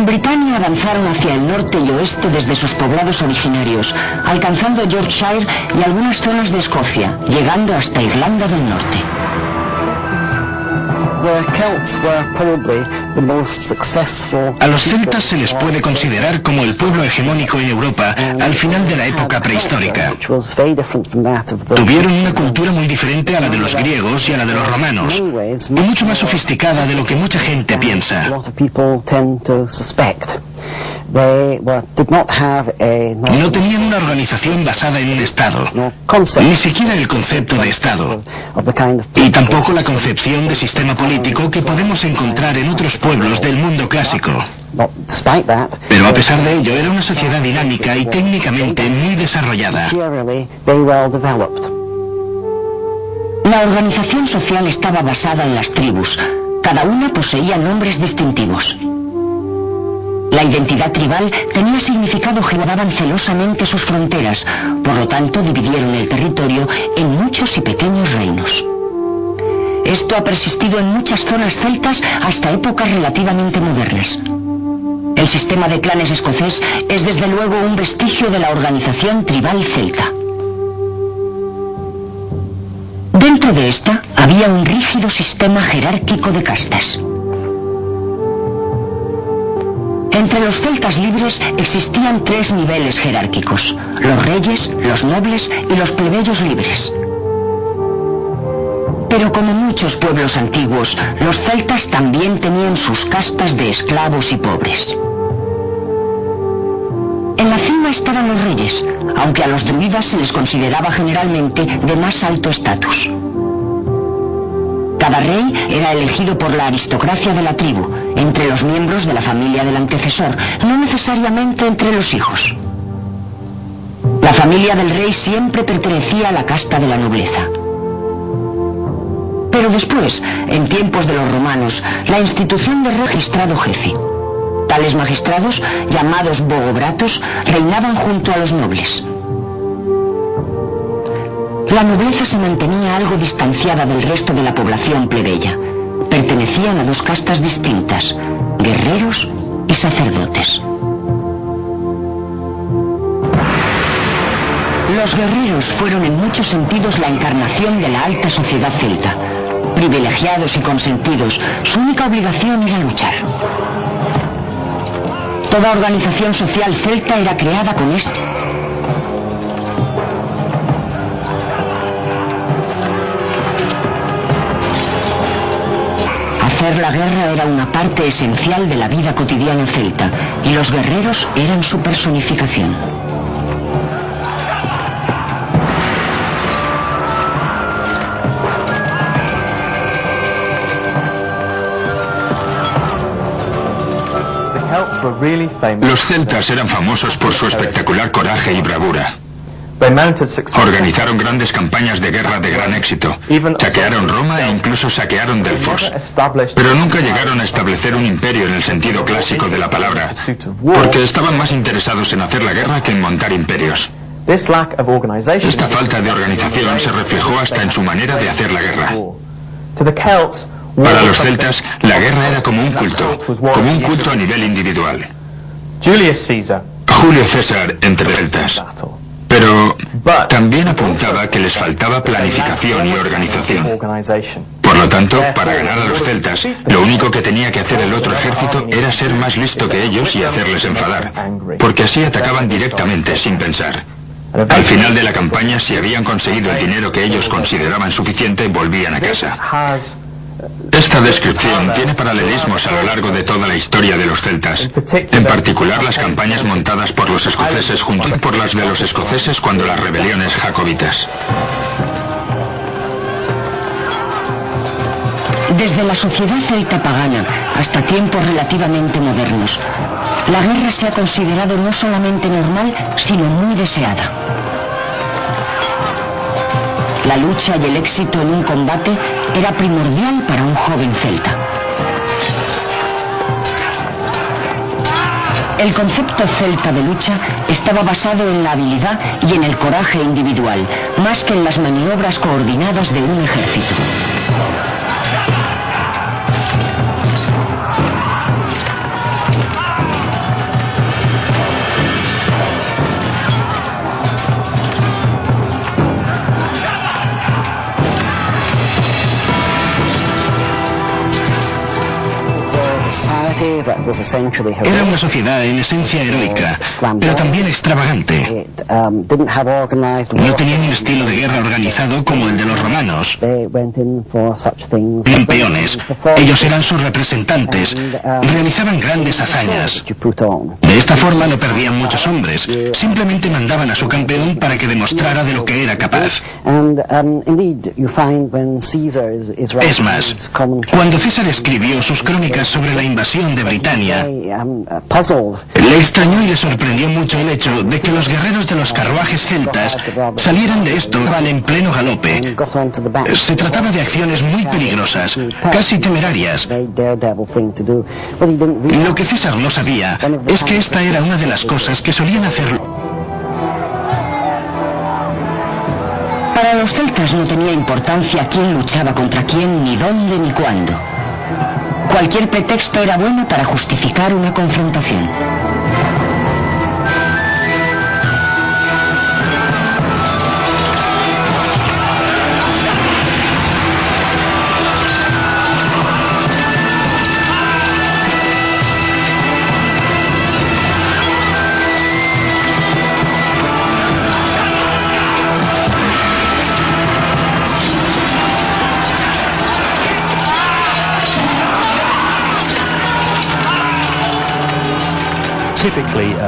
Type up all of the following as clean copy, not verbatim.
En Britania avanzaron hacia el norte y oeste desde sus poblados originarios, alcanzando Yorkshire y algunas zonas de Escocia, llegando hasta Irlanda del Norte. A los celtas se les puede considerar como el pueblo hegemónico en Europa al final de la época prehistórica. Tuvieron una cultura muy diferente a la de los griegos y a la de los romanos, y mucho más sofisticada de lo que mucha gente piensa. No tenían una organización basada en un Estado, ni siquiera el concepto de Estado, y tampoco la concepción de sistema político que podemos encontrar en otros pueblos del mundo clásico. Pero a pesar de ello, era una sociedad dinámica y técnicamente muy desarrollada. La organización social estaba basada en las tribus. Cada una poseía nombres distintivos. La identidad tribal tenía significado que guardaban celosamente sus fronteras, por lo tanto dividieron el territorio en muchos y pequeños reinos. Esto ha persistido en muchas zonas celtas hasta épocas relativamente modernas. El sistema de clanes escocés es desde luego un vestigio de la organización tribal celta. Dentro de esta había un rígido sistema jerárquico de castas. Entre los celtas libres existían 3 niveles jerárquicos: los reyes, los nobles y los plebeyos libres. Pero como muchos pueblos antiguos, los celtas también tenían sus castas de esclavos y pobres. En la cima estaban los reyes, aunque a los druidas se les consideraba generalmente de más alto estatus. Cada rey era elegido por la aristocracia de la tribu, entre los miembros de la familia del antecesor, no necesariamente entre los hijos. La familia del rey siempre pertenecía a la casta de la nobleza. Pero después, en tiempos de los romanos, la institución de magistrado jefe. Tales magistrados, llamados bogobratos, reinaban junto a los nobles. La nobleza se mantenía algo distanciada del resto de la población plebeya. Pertenecían a 2 castas distintas: guerreros y sacerdotes. Los guerreros fueron en muchos sentidos la encarnación de la alta sociedad celta. Privilegiados y consentidos, su única obligación era luchar. Toda organización social celta era creada con esto. Hacer la guerra era una parte esencial de la vida cotidiana celta, y los guerreros eran su personificación. Los celtas eran famosos por su espectacular coraje y bravura. Organizaron grandes campañas de guerra de gran éxito. Saquearon Roma e incluso saquearon Delfos. Pero nunca llegaron a establecer un imperio en el sentido clásico de la palabra, porque estaban más interesados en hacer la guerra que en montar imperios. Esta falta de organización se reflejó hasta en su manera de hacer la guerra. Para los celtas, la guerra era como un culto a nivel individual. Julio César entre celtas. Pero también apuntaba que les faltaba planificación y organización. Por lo tanto, para ganar a los celtas, lo único que tenía que hacer el otro ejército era ser más listo que ellos y hacerles enfadar, porque así atacaban directamente, sin pensar. Al final de la campaña, si habían conseguido el dinero que ellos consideraban suficiente, volvían a casa. Esta descripción tiene paralelismos a lo largo de toda la historia de los celtas, en particular las campañas montadas por los escoceses junto por las de los escoceses cuando las rebeliones jacobitas. Desde la sociedad celta pagana hasta tiempos relativamente modernos, la guerra se ha considerado no solamente normal, sino muy deseada. La lucha y el éxito en un combate era primordial para un joven celta. El concepto celta de lucha estaba basado en la habilidad y en el coraje individual, más que en las maniobras coordinadas de un ejército. Era una sociedad en esencia heroica, pero también extravagante. No tenían un estilo de guerra organizado como el de los romanos. Eran peones. Ellos eran sus representantes. Realizaban grandes hazañas. De esta forma no perdían muchos hombres. Simplemente mandaban a su campeón para que demostrara de lo que era capaz. Es más, cuando César escribió sus crónicas sobre la invasión de Britania, le extrañó y le sorprendió mucho el hecho de que los guerreros de los carruajes celtas salieran de esto en pleno galope. Se trataba de acciones muy peligrosas, casi temerarias. Lo que César no sabía es que esta era una de las cosas que solían hacer. Para los celtas no tenía importancia quién luchaba contra quién, ni dónde, ni cuándo. Cualquier pretexto era bueno para justificar una confrontación.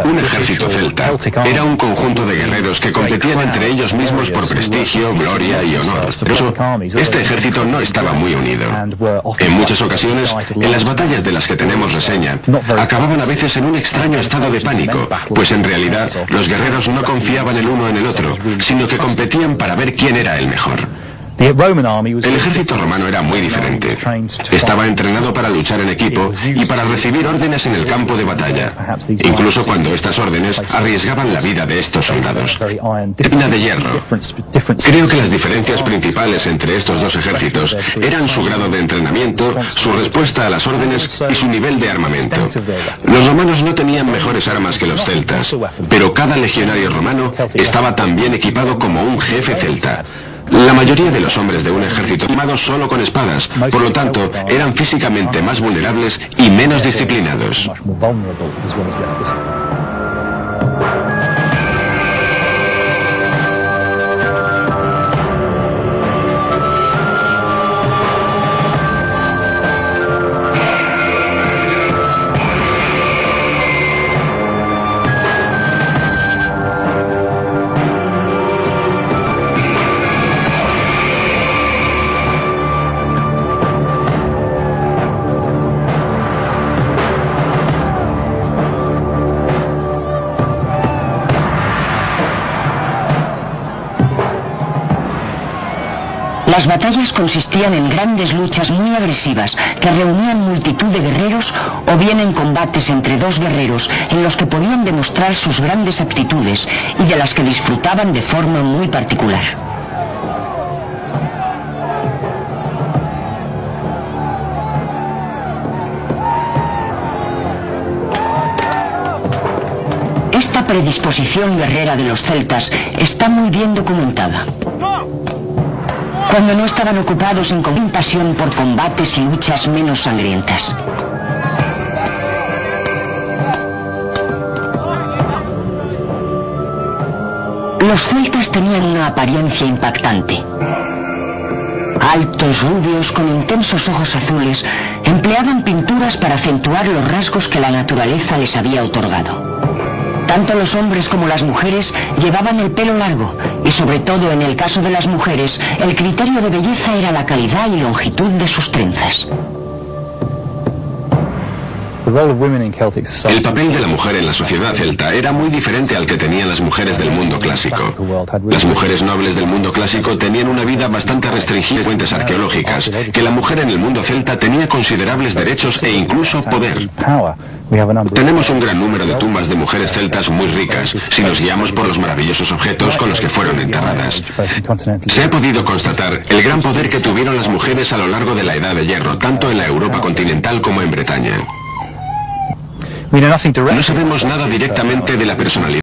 Un ejército celta era un conjunto de guerreros que competían entre ellos mismos por prestigio, gloria y honor. Por eso, este ejército no estaba muy unido. En muchas ocasiones, en las batallas de las que tenemos reseña, acababan a veces en un extraño estado de pánico, pues en realidad los guerreros no confiaban el uno en el otro, sino que competían para ver quién era el mejor. El ejército romano era muy diferente. Estaba entrenado para luchar en equipo y para recibir órdenes en el campo de batalla, incluso cuando estas órdenes arriesgaban la vida de estos soldados. Mina de hierro. Creo que las diferencias principales entre estos dos ejércitos eran su grado de entrenamiento, su respuesta a las órdenes y su nivel de armamento. Los romanos no tenían mejores armas que los celtas, pero cada legionario romano estaba tan bien equipado como un jefe celta. La mayoría de los hombres de un ejército armado solo con espadas, por lo tanto, eran físicamente más vulnerables y menos disciplinados. Las batallas consistían en grandes luchas muy agresivas que reunían multitud de guerreros o bien en combates entre dos guerreros en los que podían demostrar sus grandes aptitudes y de las que disfrutaban de forma muy particular. Esta predisposición guerrera de los celtas está muy bien documentada. Cuando no estaban ocupados en pasión por combates y luchas menos sangrientas. Los celtas tenían una apariencia impactante. Altos, rubios, con intensos ojos azules, empleaban pinturas para acentuar los rasgos que la naturaleza les había otorgado. Tanto los hombres como las mujeres llevaban el pelo largo y sobre todo en el caso de las mujeres el criterio de belleza era la calidad y longitud de sus trenzas. El papel de la mujer en la sociedad celta era muy diferente al que tenían las mujeres del mundo clásico. Las mujeres nobles del mundo clásico tenían una vida bastante restringida en fuentes arqueológicas, que la mujer en el mundo celta tenía considerables derechos e incluso poder. Tenemos un gran número de tumbas de mujeres celtas muy ricas, si nos guiamos por los maravillosos objetos con los que fueron enterradas. Se ha podido constatar el gran poder que tuvieron las mujeres a lo largo de la Edad de Hierro, tanto en la Europa continental como en Bretaña. No sabemos nada directamente de la personalidad